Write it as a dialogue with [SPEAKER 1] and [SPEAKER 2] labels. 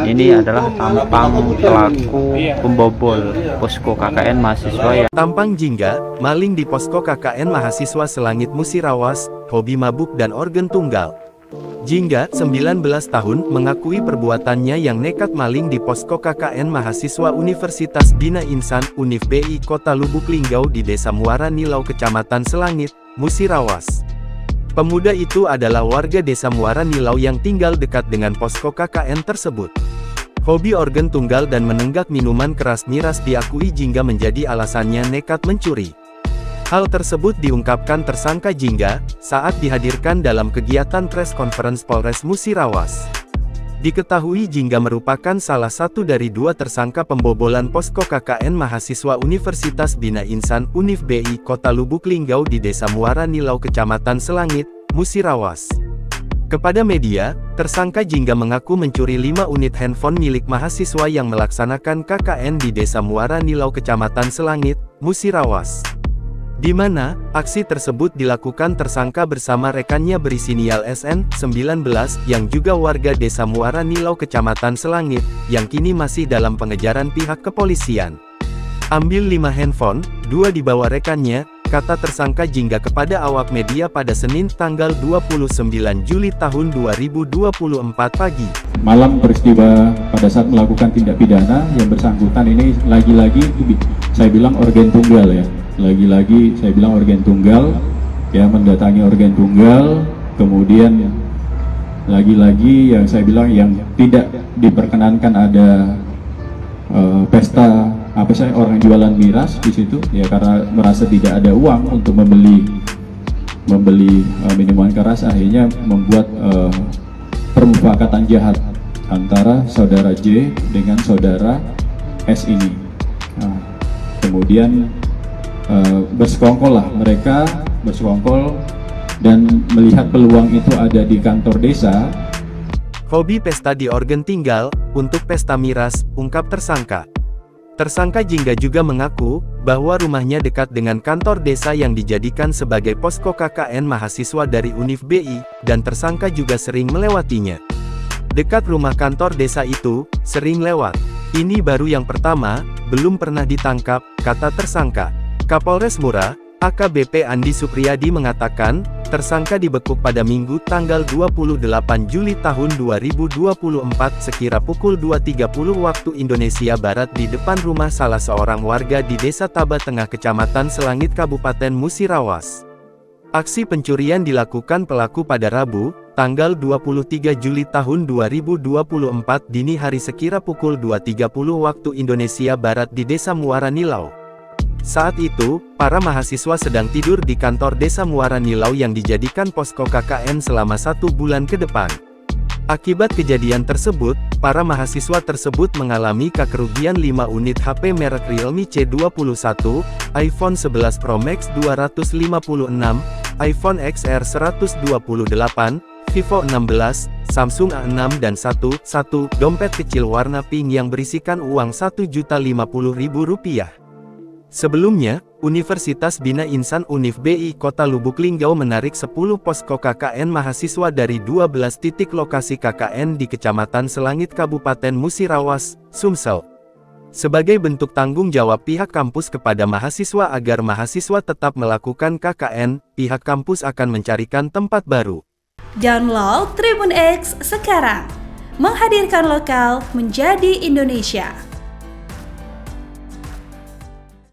[SPEAKER 1] Ini adalah tampang pelaku pembobol posko KKN mahasiswa yang
[SPEAKER 2] tampang jingga, maling di posko KKN mahasiswa Selangit Musirawas, hobi mabuk dan organ tunggal. Jingga, 19 tahun, mengakui perbuatannya yang nekat maling di posko KKN mahasiswa Universitas Bina Insan, Univ BI Kota Lubuk Linggau di Desa Muara Nilau Kecamatan Selangit, Musirawas. Pemuda itu adalah warga Desa Muara Nilau yang tinggal dekat dengan posko KKN tersebut. Hobi organ tunggal dan menenggak minuman keras miras diakui Jingga menjadi alasannya nekat mencuri. Hal tersebut diungkapkan tersangka Jingga saat dihadirkan dalam kegiatan press conference Polres Musirawas. Diketahui Jingga merupakan salah satu dari dua tersangka pembobolan posko KKN mahasiswa Universitas Bina Insan Univ BI Kota Lubuk Linggau di Desa Muara Nilau Kecamatan Selangit, Musirawas. Kepada media, tersangka Jingga mengaku mencuri 5 unit handphone milik mahasiswa yang melaksanakan KKN di Desa Muara Nilau Kecamatan Selangit, Musirawas. Di mana, aksi tersebut dilakukan tersangka bersama rekannya berinisial SN, 19, yang juga warga Desa Muara Nilau Kecamatan Selangit, yang kini masih dalam pengejaran pihak kepolisian. Ambil 5 handphone, 2 dibawa rekannya, kata tersangka Jingga kepada awak media pada Senin tanggal 29 Juli tahun 2024 pagi.
[SPEAKER 3] Malam peristiwa pada saat melakukan tindak pidana yang bersangkutan ini lagi-lagi saya bilang organ tunggal ya. Lagi-lagi saya bilang organ tunggal, ya mendatangi organ tunggal, kemudian lagi-lagi yang saya bilang yang tidak diperkenankan ada pesta apa sih orang jualan miras di situ, ya karena merasa tidak ada uang untuk membeli minuman keras, akhirnya membuat permufakatan jahat antara saudara J dengan saudara S ini. Nah, kemudian bersekongkol lah, mereka bersekongkol dan melihat peluang itu ada di kantor desa.
[SPEAKER 2] Hobi pesta di organ tinggal, untuk pesta miras, ungkap tersangka. Tersangka Jingga juga mengaku, bahwa rumahnya dekat dengan kantor desa yang dijadikan sebagai posko KKN mahasiswa dari Univ BI, dan tersangka juga sering melewatinya. Dekat rumah kantor desa itu, sering lewat. Ini baru yang pertama, belum pernah ditangkap, kata tersangka. Kapolres Mura, AKBP Andi Supriyadi mengatakan, tersangka dibekuk pada Minggu tanggal 28 Juli tahun 2024 sekira pukul 2.30 waktu Indonesia Barat di depan rumah salah seorang warga di Desa Taba Tengah Kecamatan Selangit Kabupaten Musirawas. Aksi pencurian dilakukan pelaku pada Rabu, tanggal 23 Juli tahun 2024 dini hari sekira pukul 2.30 waktu Indonesia Barat di Desa Muara Nilau. Saat itu, para mahasiswa sedang tidur di kantor Desa Muara Nilau yang dijadikan posko KKN selama 1 bulan ke depan. Akibat kejadian tersebut, para mahasiswa tersebut mengalami kerugian 5 unit HP merek Realme C21, iPhone 11 Pro Max 256, iPhone XR 128, Vivo 16, Samsung A6 dan satu dompet kecil warna pink yang berisikan uang Rp1.050.000. Sebelumnya, Universitas Bina Insan Univ BI Kota Lubuk Linggau menarik 10 posko KKN mahasiswa dari 12 titik lokasi KKN di Kecamatan Selangit Kabupaten Musirawas, Sumsel. Sebagai bentuk tanggung jawab pihak kampus kepada mahasiswa agar mahasiswa tetap melakukan KKN, pihak kampus akan mencarikan tempat baru.
[SPEAKER 4] Download Tribun X sekarang, menghadirkan lokal menjadi Indonesia.